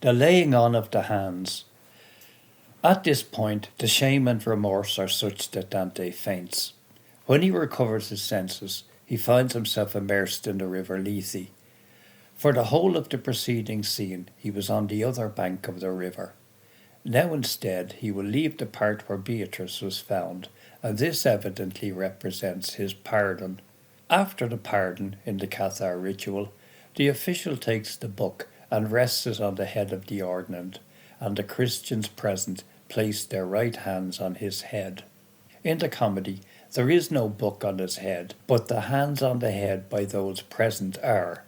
The laying on of the hands. At this point, the shame and remorse are such that Dante faints. When he recovers his senses, he finds himself immersed in the river Lethe. For the whole of the preceding scene, he was on the other bank of the river. Now instead, he will leave the part where Beatrice was found, and this evidently represents his pardon. After the pardon in the Cathar ritual, the official takes the book and rests it on the head of the ordinand, and the Christians present place their right hands on his head. In the comedy, there is no book on his head, but the hands on the head by those present are.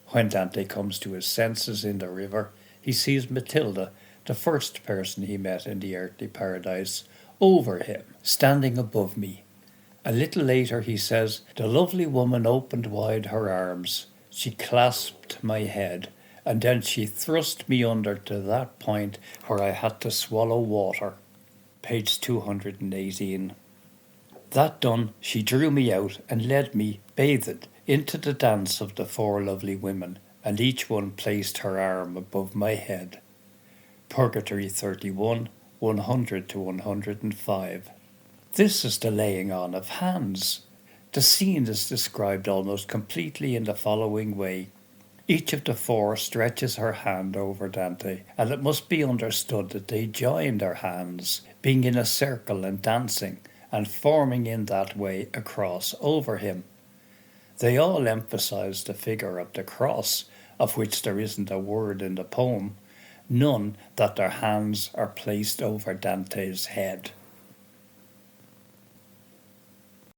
When Dante comes to his senses in the river, he sees Matilda, the first person he met in the earthly paradise, over him, standing above me. A little later he says, "The lovely woman opened wide her arms, she clasped my head, and then she thrust me under to that point where I had to swallow water." Page 218. That done, she drew me out and led me, bathed, into the dance of the four lovely women, and each one placed her arm above my head. Purgatory 31, 100 to 105. This is the laying on of hands. The scene is described almost completely in the following way. Each of the four stretches her hand over Dante, and it must be understood that they join their hands, being in a circle and dancing, and forming in that way a cross over him. They all emphasize the figure of the cross, of which there isn't a word in the poem, none that their hands are placed over Dante's head.